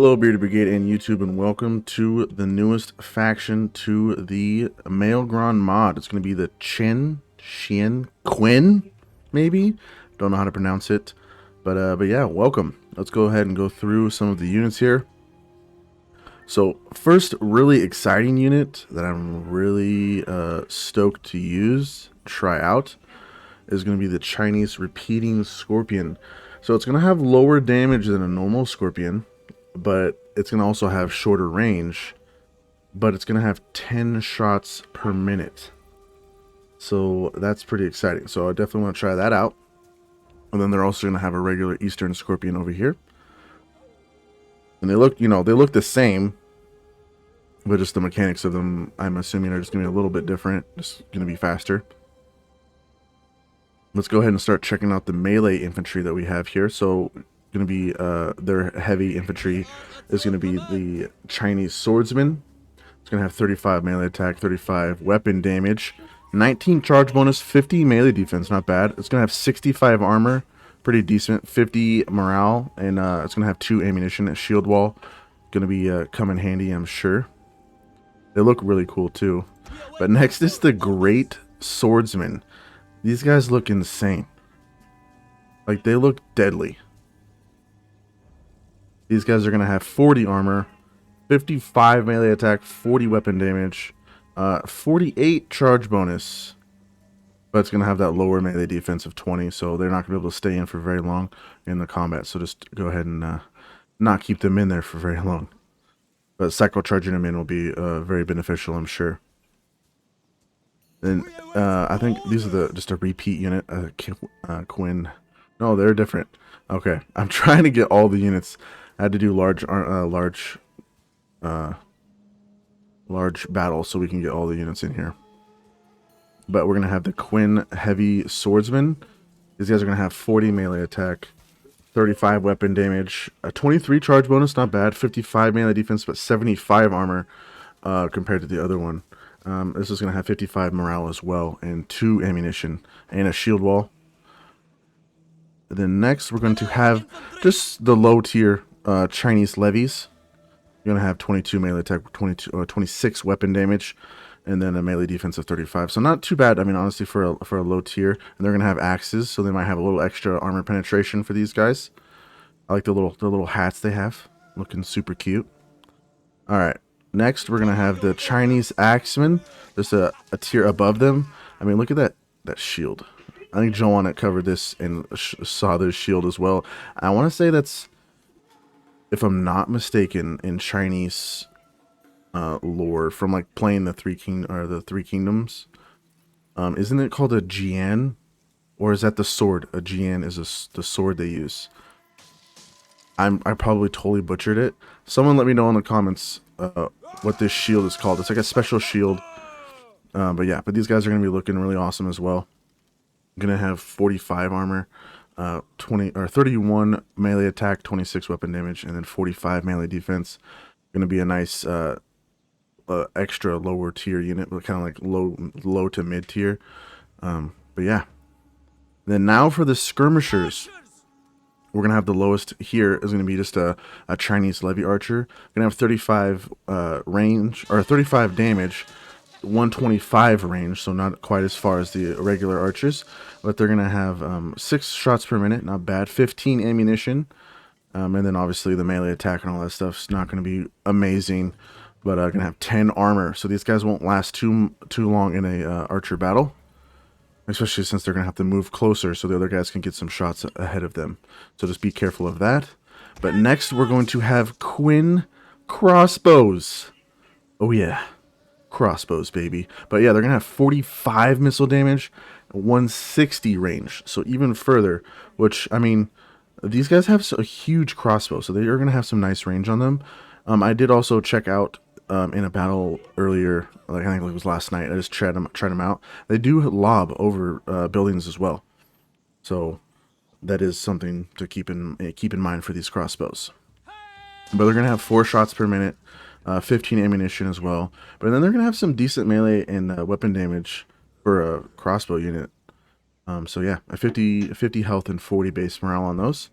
Hello, Bearded Brigade and YouTube, and welcome to the newest faction to the Meogron mod. It's going to be the Quinn, maybe? Don't know how to pronounce it, but yeah, welcome. Let's go ahead and go through some of the units here. So, first really exciting unit that I'm really stoked to try out, is going to be the Chinese Repeating Scorpion. So it's going to have lower damage than a normal Scorpion, but it's going to also have shorter range, but it's going to have 10 shots per minute. So that's pretty exciting. So I definitely want to try that out. And then they're also going to have a regular Eastern Scorpion over here. And they look, they look the same, but just the mechanics of them, I'm assuming, are just going to be a little bit different. Just going to be faster. Let's go ahead and start checking out the melee infantry that we have here. So going to be their heavy infantry is going to be the Chinese Swordsman. It's going to have 35 melee attack, 35 weapon damage, 19 charge bonus, 50 melee defense, not bad. It's going to have 65 armor, pretty decent, 50 morale, and it's going to have 2 ammunition, a shield wall. Going to be come in handy, I'm sure. They look really cool too. But next is the Great Swordsman. These guys look insane. Like, they look deadly. These guys are going to have 40 armor, 55 melee attack, 40 weapon damage, 48 charge bonus. But it's going to have that lower melee defense of 20, so they're not going to be able to stay in for very long in the combat. So just go ahead and not keep them in there for very long. But cycle charging them in will be very beneficial, I'm sure. And I think these are just a repeat unit. Quinn. No, they're different. Okay, I'm trying to get all the units. I had to do large battles so we can get all the units in here. But we're gonna have the Quinn Heavy Swordsman. These guys are gonna have 40 melee attack, 35 weapon damage, a 23 charge bonus, not bad, 55 melee defense, but 75 armor compared to the other one. This is going to have 55 morale as well, and 2 ammunition, and a shield wall. And then next, we're going to have just the low tier Chinese levies. You're going to have 22 melee attack, 26 weapon damage, and then a melee defense of 35. So not too bad, I mean, honestly, for a low tier. And they're going to have axes, so they might have a little extra armor penetration for these guys. I like the little hats they have, looking super cute. All right. Next, we're going to have the Chinese Axeman, just a tier above them. I mean, look at that shield. I think Joe Onit covered this and saw this shield as well. I want to say that's, if I'm not mistaken, in Chinese lore from like playing the Three Kingdoms. Isn't it called a Jian? Or is that the sword? A Jian is the sword they use. I probably totally butchered it. Someone let me know in the comments what this shield is called. It's like a special shield. But yeah, these guys are going to be looking really awesome as well. Going to have 45 armor, 31 melee attack, 26 weapon damage, and then 45 melee defense. Going to be a nice extra lower tier unit, kind of like low to mid tier. But yeah. Then now for the Skirmishers. We're going to have the lowest here is going to be just a Chinese levy archer. Going to have 35 range, or 35 damage, 125 range, so not quite as far as the regular archers. But they're going to have 6 shots per minute, not bad, 15 ammunition. And then obviously the melee attack and all that stuff is not going to be amazing. But going to have 10 armor, so these guys won't last too long in a archer battle. Especially since they're going to have to move closer so the other guys can get some shots ahead of them. So just be careful of that. But next, we're going to have Quinn Crossbows. Oh, yeah. Crossbows, baby. But yeah, they're going to have 45 missile damage, 160 range. So even further, which, I mean, these guys have a huge crossbow. So they are going to have some nice range on them. I did also check out in a battle earlier, like I think it was last night. I just tried them out. They do lob over buildings as well, so that is something to keep in mind for these crossbows. But they're gonna have 4 shots per minute, 15 ammunition as well. But then they're gonna have some decent melee and weapon damage for a crossbow unit. So yeah, a 50 health and 40 base morale on those.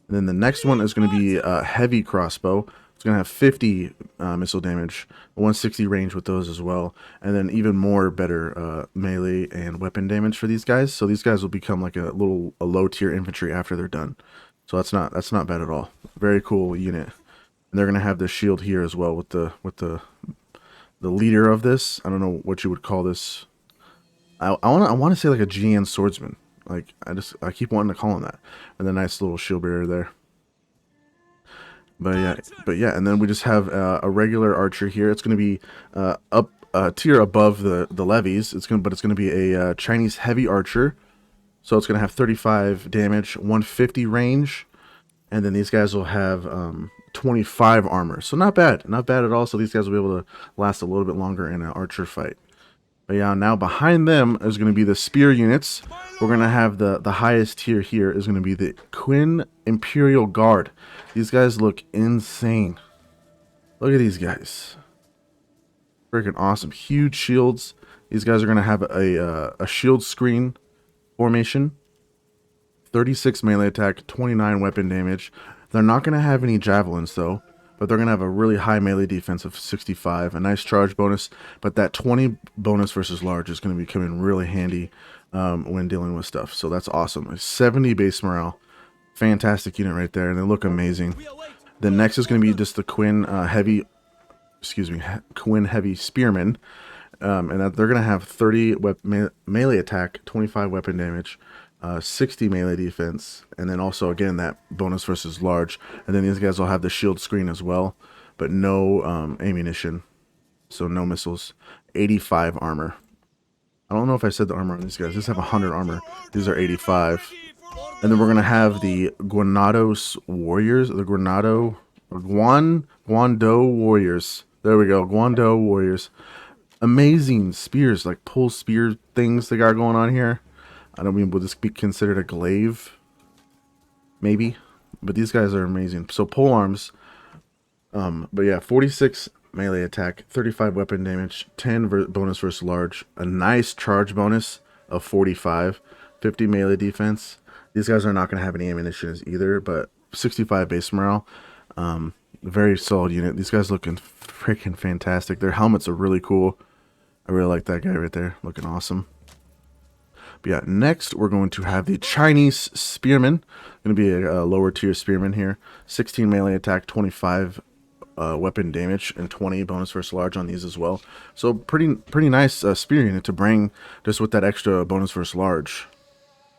And then the next one is going to be a heavy crossbow, It's going to have 50 missile damage, 160 range with those as well, and then even more better melee and weapon damage for these guys. So these guys will become like a low tier infantry after they're done. So that's not bad at all. Very cool unit. And they're going to have the shield here as well with the leader of this. I don't know what you would call this. I want to say like a GN swordsman. Like I keep wanting to call him that. And the nice little shield bearer there. But yeah, and then we just have a regular archer here. It's going to be up a tier above the levies. It's going to be a Chinese heavy archer. So it's going to have 35 damage, 150 range, and then these guys will have 25 armor. So not bad at all. So these guys will be able to last a little bit longer in an archer fight. But yeah, now behind them is going to be the spear units. We're going to have the highest tier here is going to be the Quinn Imperial Guard. These guys look insane. Look at these guys. Freaking awesome. Huge shields. These guys are going to have a shield screen formation. 36 melee attack, 29 weapon damage. They're not going to have any javelins though. But they're going to have a really high melee defense of 65, a nice charge bonus. But that 20 bonus versus large is going to be coming really handy when dealing with stuff. So that's awesome. 70 base morale. Fantastic unit right there. And they look amazing. Then next is going to be just the Quinn Heavy Spearmen. And that they're going to have 30 melee attack, 25 weapon damage. 60 melee defense, and then also again that bonus versus large, and then these guys will have the shield screen as well, but no ammunition, so no missiles. 85 armor. I don't know if I said the armor on these guys. These have 100 armor. These are 85. And then we're gonna have the Guanados Warriors, the Guando Warriors. There we go, Guando Warriors. Amazing spears, like pull spear things they got going on here. I don't mean, would this be considered a glaive? Maybe. But these guys are amazing. So pole arms. But yeah, 46 melee attack, 35 weapon damage, 10 bonus versus large, a nice charge bonus of 45, 50 melee defense. These guys are not going to have any ammunition either, but 65 base morale. Very solid unit. These guys looking freaking fantastic. Their helmets are really cool. I really like that guy right there. Looking awesome. But yeah, next we're going to have the Chinese Spearmen. Going to be a lower tier Spearman here. 16 melee attack, 25 weapon damage, and 20 bonus versus large on these as well. So pretty nice spear unit to bring just with that extra bonus versus large.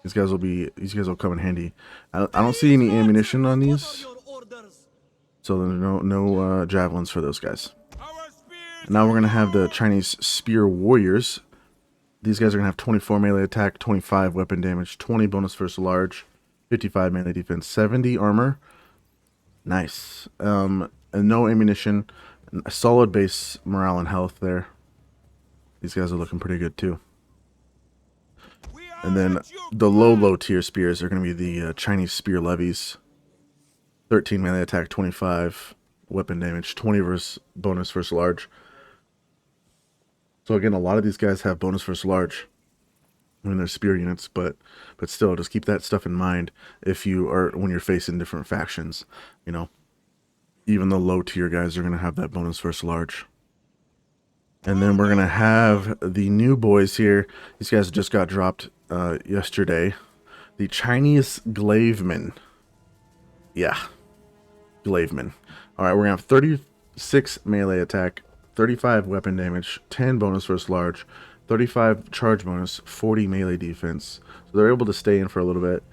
These guys will come in handy. I don't see any ammunition on these, so there's no javelins for those guys. Now we're gonna have the Chinese Spear Warriors. These guys are going to have 24 melee attack, 25 weapon damage, 20 bonus versus large, 55 melee defense, 70 armor. Nice. And no ammunition. A solid base morale and health there. These guys are looking pretty good too. And then the low tier spears are going to be the Chinese Spear Levies. 13 melee attack, 25 weapon damage, 20 bonus versus large. So again, a lot of these guys have bonus versus large when they're spear units, but still, just keep that stuff in mind when you're facing different factions. You know, even the low tier guys are gonna have that bonus versus large. And then we're gonna have the new boys here. These guys just got dropped yesterday. The Chinese Glaivement. Yeah, Glaivement. All right, we're gonna have 36 melee attack, 35 weapon damage, 10 bonus versus large, 35 charge bonus, 40 melee defense. So they're able to stay in for a little bit,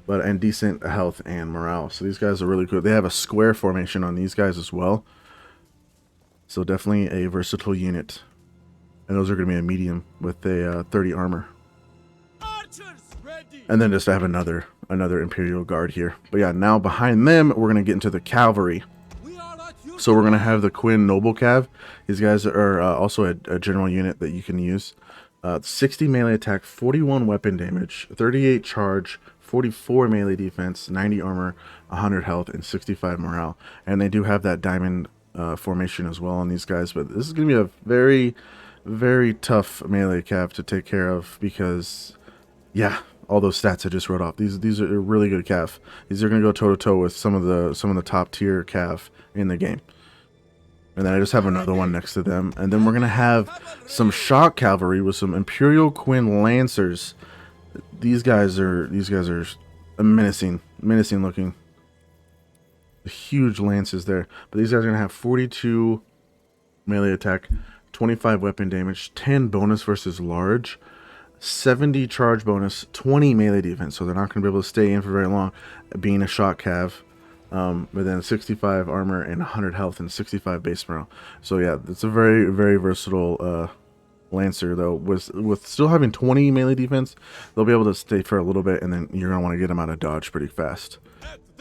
and decent health and morale. So these guys are really good. They have a square formation on these guys as well. So definitely a versatile unit. And those are going to be a medium with a 30 armor. And then just have another Imperial Guard here. But yeah, now behind them, we're going to get into the Cavalry. So we're going to have the Quinn Noble Cav. These guys are also a general unit that you can use. 60 melee attack, 41 weapon damage, 38 charge, 44 melee defense, 90 armor, 100 health, and 65 morale. And they do have that diamond formation as well on these guys. But this is going to be a very, very tough melee cav to take care of because, yeah, all those stats I just wrote off. These are really good cav. These are going to go toe to toe with some of the top tier cav in the game. And then I just have another one next to them. And then we're going to have some shock cavalry with some Imperial Quinn Lancers. These guys are menacing looking. Huge lances there. But these guys are going to have 42 melee attack, 25 weapon damage, 10 bonus versus large, 70 charge bonus, 20 melee defense. So they're not going to be able to stay in for very long, being a shock cav. But then 65 armor and 100 health and 65 base morale. So yeah, it's a very, very versatile Lancer, though. With still having 20 melee defense, they'll be able to stay for a little bit, and then you're going to want to get them out of dodge pretty fast.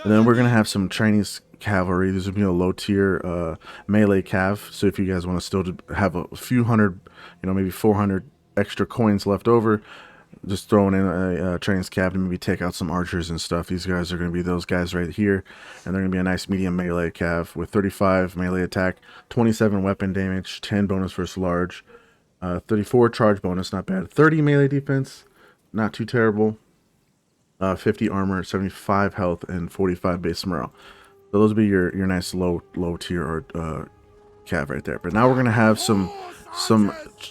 And then we're going to have some Chinese cavalry. These would be a low tier melee cav. So if you guys want to still have a few hundred, maybe 400 extra coins left over, just throwing in a Chinese cav to maybe take out some archers and stuff. These guys are going to be those guys right here. And they're going to be a nice medium melee cav with 35 melee attack, 27 weapon damage, 10 bonus versus large, 34 charge bonus, not bad, 30 melee defense, not too terrible, 50 armor, 75 health, and 45 base morale. So those would be your nice low tier or cav right there. But now we're going to have some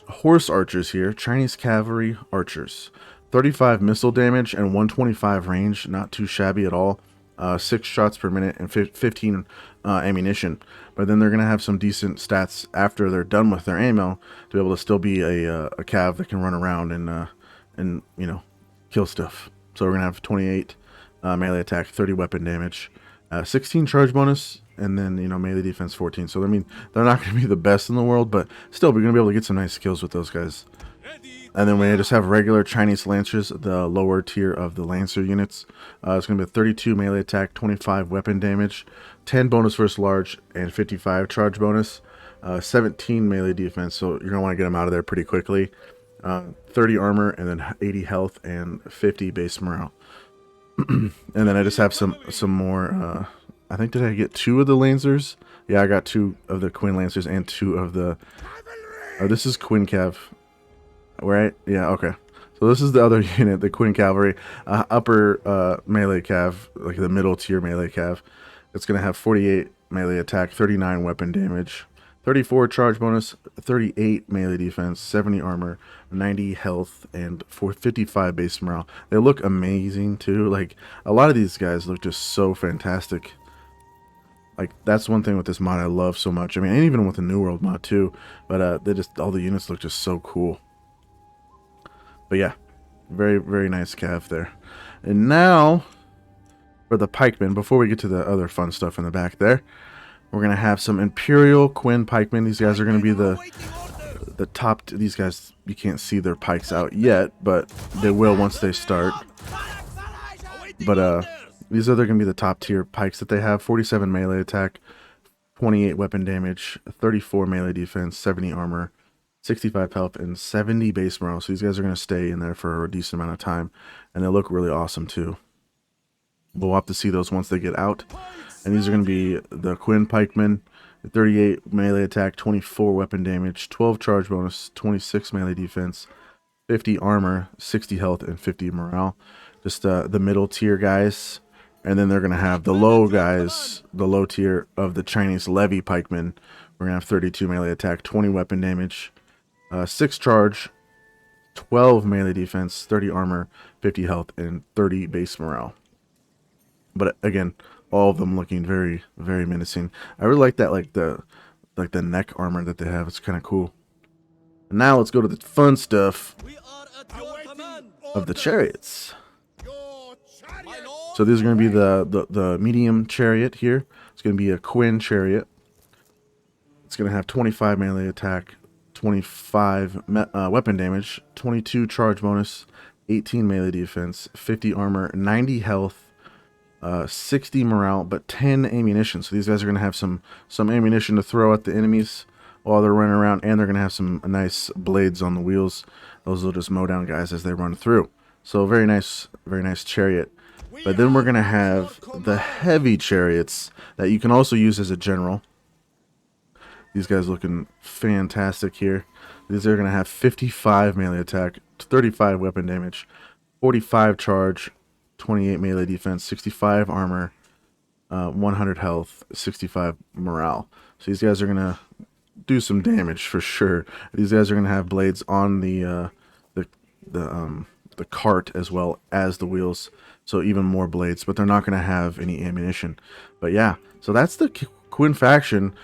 horse archers here. Chinese cavalry archers, 35 missile damage and 125 range, not too shabby at all. 6 shots per minute and 15 ammunition. But then they're going to have some decent stats after they're done with their ammo to be able to still be a cav that can run around and kill stuff. So we're going to have 28 melee attack, 30 weapon damage, 16 charge bonus, and then melee defense 14. So I mean, they're not going to be the best in the world, but still we're going to be able to get some nice kills with those guys. And then we just have regular Chinese Lancers, the lower tier of the Lancer units. It's going to be 32 melee attack, 25 weapon damage, 10 bonus versus large, and 55 charge bonus, 17 melee defense. So you're going to want to get them out of there pretty quickly. 30 armor, and then 80 health and 50 base morale. And then I just have some more. I think, did I get 2 of the Lancers? Yeah, I got 2 of the Quinn Lancers and 2 of the. Oh, this is Quinn Cav. Right? Yeah, okay. So this is the other unit, the Quinn Cavalry, upper melee cav, like the middle tier melee cav. It's going to have 48 melee attack, 39 weapon damage, 34 charge bonus, 38 melee defense, 70 armor, 90 health, and 55 base morale. They look amazing too. Like, a lot of these guys look just so fantastic. Like, that's one thing with this mod I love so much. I mean, and even with the New World mod too. But they just, all the units look just so cool. But yeah, very, very nice cav there. And now, for the pikemen, before we get to the other fun stuff in the back there, we're going to have some Imperial Quinn Pikemen. These guys are going to be the top. These guys, you can't see their pikes out yet, but they will once they start. But these are going to be the top tier pikes that they have. 47 melee attack, 28 weapon damage, 34 melee defense, 70 armor, 65 health, and 70 base morale. So these guys are going to stay in there for a decent amount of time, and they look really awesome too. We'll have to see those once they get out. And these are going to be the Quinn Pikeman, 38 melee attack, 24 weapon damage, 12 charge bonus, 26 melee defense, 50 armor, 60 health, and 50 morale. Just the middle tier guys. And then they're going to have the low guys, the low tier of the Chinese Levy Pikemen. We're going to have 32 melee attack, 20 weapon damage, 6 charge, 12 melee defense, 30 armor, 50 health, and 30 base morale. But again, all of them looking very, very menacing. I really like that, like the neck armor that they have. It's kind of cool. And now let's go to the fun stuff of the chariots. So these are going to be the medium chariot here. It's going to be a Quinn chariot. It's going to have 25 melee attack, 25 weapon damage, 22 charge bonus, 18 melee defense, 50 armor, 90 health, 60 morale, but 10 ammunition. So these guys are going to have some ammunition to throw at the enemies while they're running around, and they're going to have some nice blades on the wheels. Those will just mow down guys as they run through. So very nice chariot. But then we're going to have the heavy chariots that you can also use as a general. These guys looking fantastic here. These are going to have 55 melee attack, 35 weapon damage, 45 charge, 28 melee defense, 65 armor, 100 health, 65 morale. So these guys are going to do some damage for sure. These guys are going to have blades on the the cart as well as the wheels, so even more blades, but they're not going to have any ammunition. But yeah, so that's the Quinn faction.